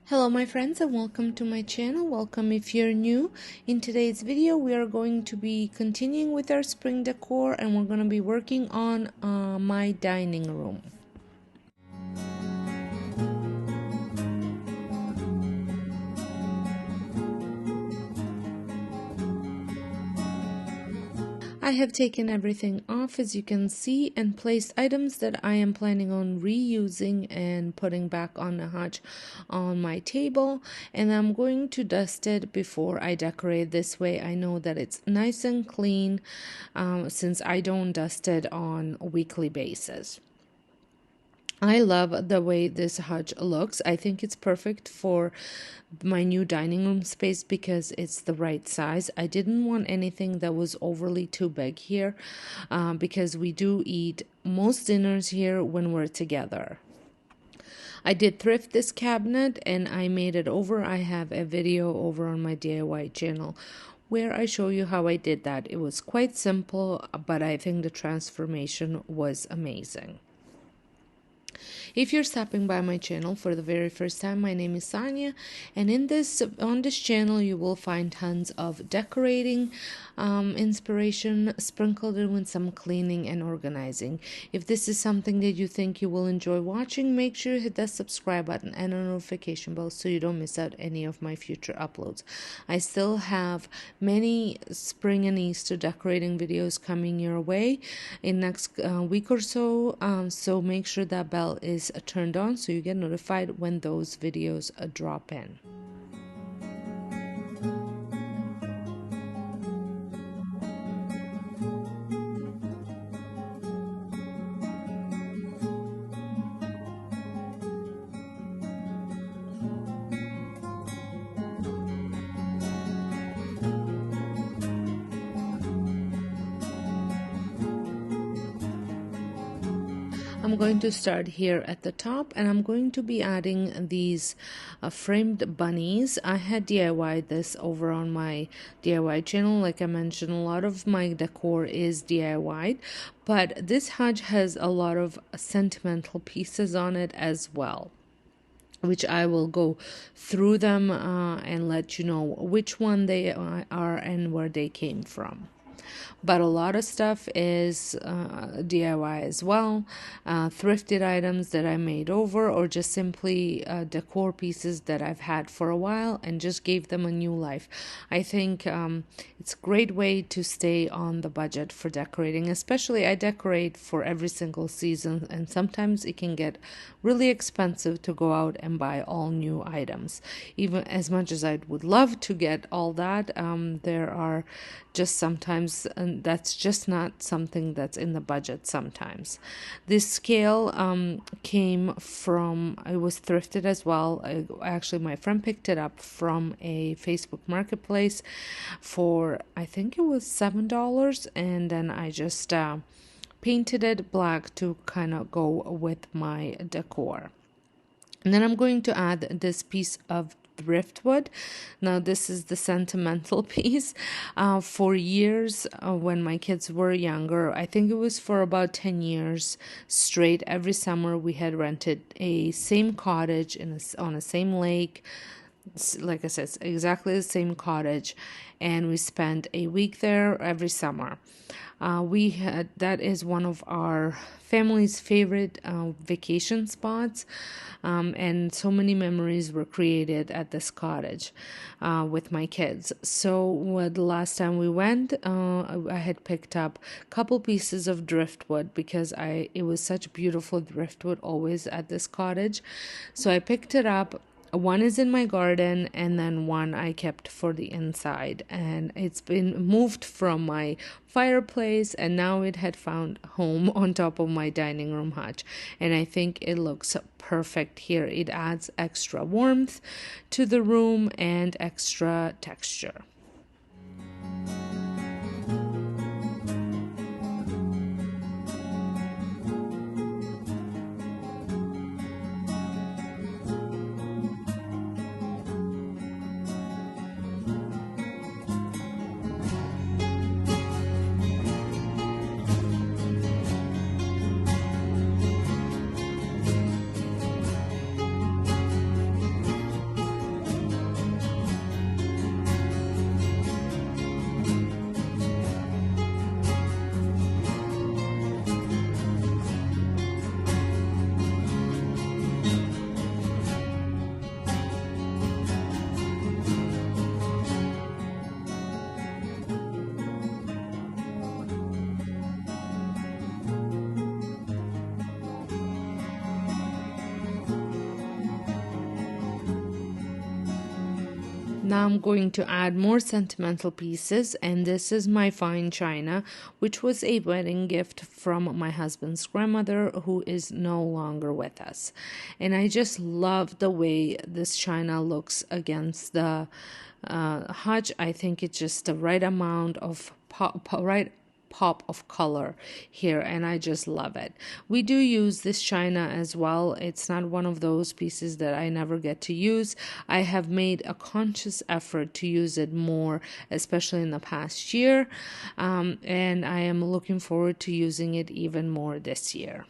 Hello my friends and welcome to my channel. Welcome if you're new. In today's video we are going to be continuing with our spring decor and we're going to be working on my dining room. I have taken everything off, as you can see, and placed items that I am planning on reusing and putting back on the hutch on my table, and I'm going to dust it before I decorate. This way I know that it's nice and clean since I don't dust it on a weekly basis. I love the way this hutch looks. I think it's perfect for my new dining room space because it's the right size. I didn't want anything that was overly too big here because we do eat most dinners here when we're together. I did thrift this cabinet and I made it over. I have a video over on my DIY channel where I show you how I did that. It was quite simple, but I think the transformation was amazing. If you're stopping by my channel for the very first time, my name is Sonja, and on this channel you will find tons of decorating inspiration sprinkled in with some cleaning and organizing. If this is something that you think you will enjoy watching, make sure you hit that subscribe button and a notification bell so you don't miss out any of my future uploads. I still have many spring and Easter decorating videos coming your way in next week or so, so make sure that bell is turned on so you get notified when those videos drop in. I'm going to start here at the top and I'm going to be adding these framed bunnies. I had DIY'd this over on my DIY channel. Like I mentioned, a lot of my decor is DIY'd, but this hutch has a lot of sentimental pieces on it as well, which I will go through them and let you know which one they are and where they came from. But a lot of stuff is DIY as well, thrifted items that I made over, or just simply decor pieces that I've had for a while and just gave them a new life. I think it's a great way to stay on the budget for decorating, especially I decorate for every single season, and sometimes it can get really expensive to go out and buy all new items. Even as much as I would love to get all that, there are just sometimes that's just not something that's in the budget sometimes. This scale came from, it was thrifted as well. Actually, my friend picked it up from a Facebook marketplace for, I think it was $7, and then I just painted it black to kind of go with my decor. And then I'm going to add this piece of driftwood. Now this is the sentimental piece. For years when my kids were younger, I think it was for about 10 years straight, every summer we had rented a same cottage on a same lake. Like I said, it's exactly the same cottage, and we spent a week there every summer. That is one of our family's favorite vacation spots, and so many memories were created at this cottage with my kids. So the last time we went, I had picked up a couple pieces of driftwood because it was such beautiful driftwood always at this cottage. So I picked it up. One is in my garden, and then one I kept for the inside, and it's been moved from my fireplace, and now it had found home on top of my dining room hutch, and I think it looks perfect here. It adds extra warmth to the room and extra texture. Now I'm going to add more sentimental pieces, and this is my fine china, which was a wedding gift from my husband's grandmother, who is no longer with us. And I just love the way this china looks against the hutch. I think it's just the right amount of pop of color here, and I just love it. We do use this china as well. It's not one of those pieces that I never get to use. I have made a conscious effort to use it more, especially in the past year, and I am looking forward to using it even more this year.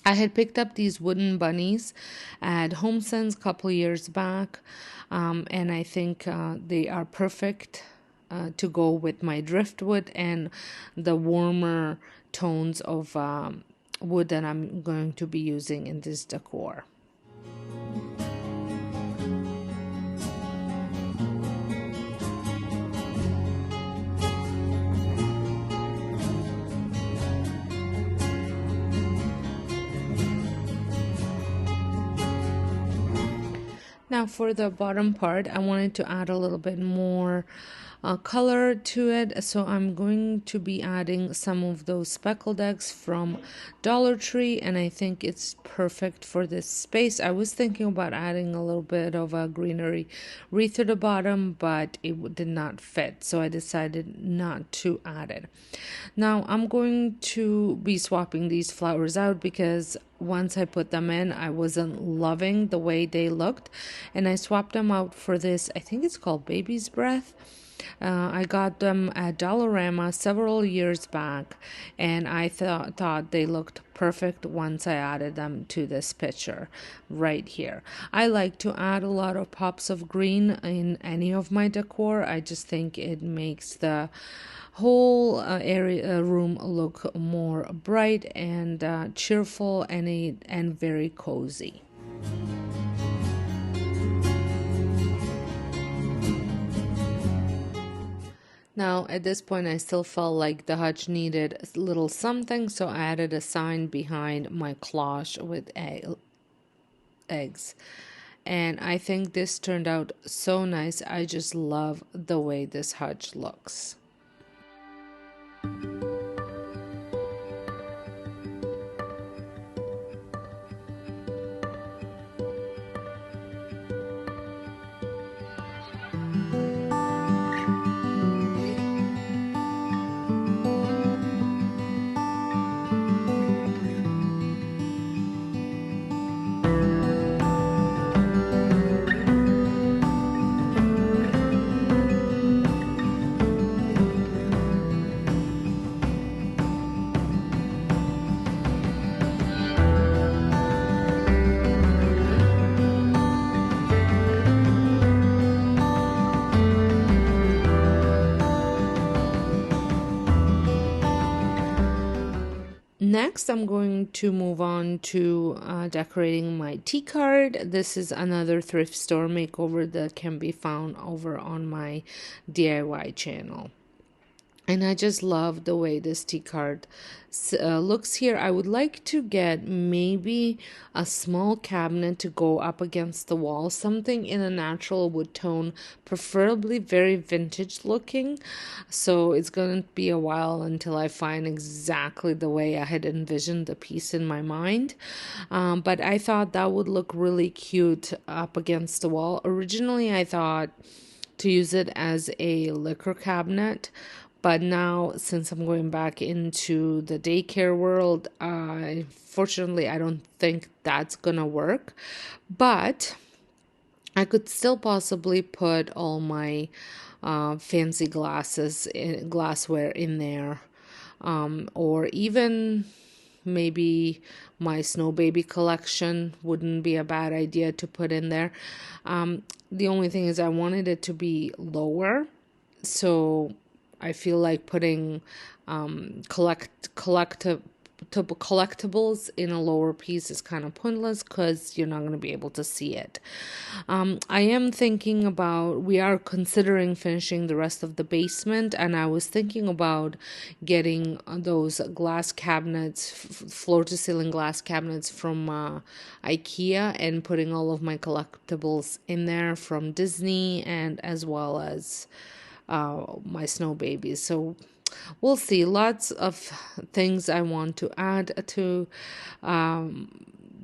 I had picked up these wooden bunnies at Home Sense a couple of years back, and I think they are perfect to go with my driftwood and the warmer tones of wood that I'm going to be using in this decor. Now for the bottom part, I wanted to add a little bit more color to it, so I'm going to be adding some of those speckled eggs from Dollar Tree, and I think it's perfect for this space. I was thinking about adding a little bit of a greenery wreath to the bottom, but it did not fit, so I decided not to add it. Now I'm going to be swapping these flowers out because once I put them in, I wasn't loving the way they looked, and I swapped them out for this, I think it's called Baby's Breath. I got them at Dollarama several years back, and I thought they looked perfect once I added them to this picture right here. I like to add a lot of pops of green in any of my decor. I just think it makes the whole room look more bright and cheerful and very cozy. Now, at this point, I still felt like the hutch needed a little something, so I added a sign behind my cloche with eggs. And I think this turned out so nice. I just love the way this hutch looks. Next, I'm going to move on to decorating my tea card. This is another thrift store makeover that can be found over on my DIY channel. And I just love the way this tea card looks here. I would like to get maybe a small cabinet to go up against the wall, something in a natural wood tone, preferably very vintage looking. So it's going to be a while until I find exactly the way I had envisioned the piece in my mind. But I thought that would look really cute up against the wall. Originally, I thought to use it as a liquor cabinet. But now, since I'm going back into the daycare world, fortunately, I don't think that's going to work. But I could still possibly put all my fancy glassware in there. Or even maybe my Snow Baby collection wouldn't be a bad idea to put in there. The only thing is I wanted it to be lower. So I feel like putting collectible collectibles in a lower piece is kind of pointless because you're not going to be able to see it. I am thinking about, we are considering finishing the rest of the basement, and I was thinking about getting those glass cabinets, floor to ceiling glass cabinets from IKEA, and putting all of my collectibles in there from Disney, and as well as my snow babies. So we'll see. Lots of things I want to add to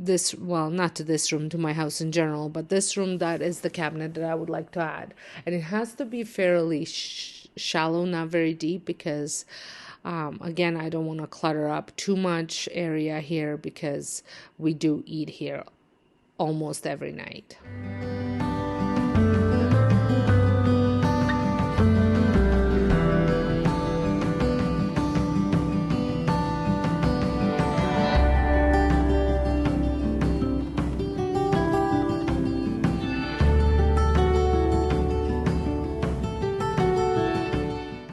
this, well, not to this room, to my house in general, but this room, that is the cabinet that I would like to add. And it has to be fairly shallow, not very deep, because again, I don't want to clutter up too much area here, because we do eat here almost every night.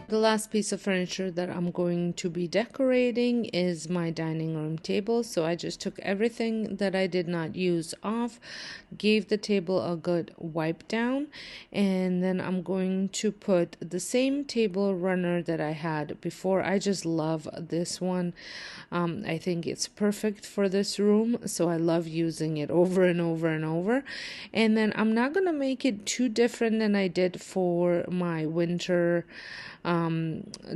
The last piece of furniture that I'm going to be decorating is my dining room table. So I just took everything that I did not use off, gave the table a good wipe down, and then I'm going to put the same table runner that I had before. I just love this one. I think it's perfect for this room, so I love using it over and over and over. And then I'm not going to make it too different than I did for my winter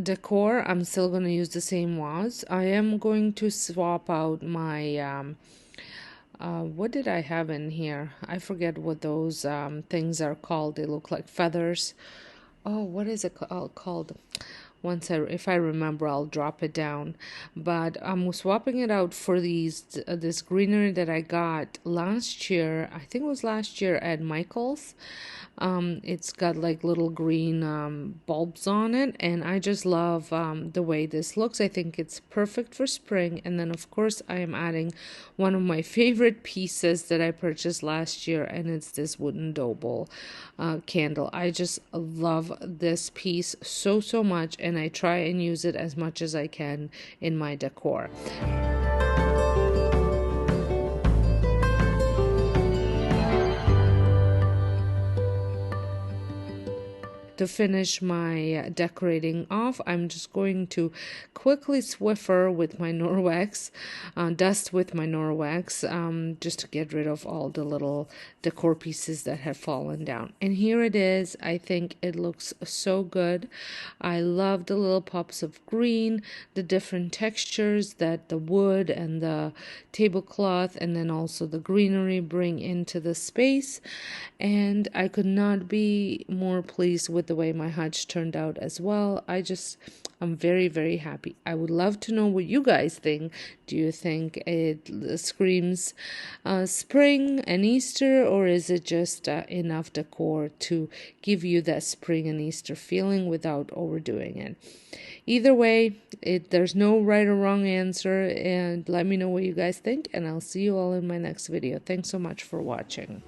decor. I'm still going to use the same vase. I am going to swap out my what did I have in here? I forget what those things are called. They look like feathers. Oh, what is it called? If I remember, I'll drop it down. But I'm swapping it out for this greenery that I got last year. I think it was last year at Michael's. It's got like little green bulbs on it, and I just love the way this looks. I think it's perfect for spring. And then of course I am adding one of my favorite pieces that I purchased last year, and it's this wooden dough bowl candle. I just love this piece so much, and I try and use it as much as I can in my decor. To finish my decorating off, I'm just going to quickly Swiffer with my Norwex, dust with my Norwex, just to get rid of all the little decor pieces that have fallen down. And here it is. I think it looks so good. I love the little pops of green, the different textures that the wood and the tablecloth and then also the greenery bring into the space. And I could not be more pleased with the way my hutch turned out as well. I'm very happy. I would love to know what you guys think. Do you think it screams spring and Easter, or is it just enough decor to give you that spring and Easter feeling without overdoing it? Either way, there's no right or wrong answer, and let me know what you guys think, and I'll see you all in my next video. Thanks so much for watching.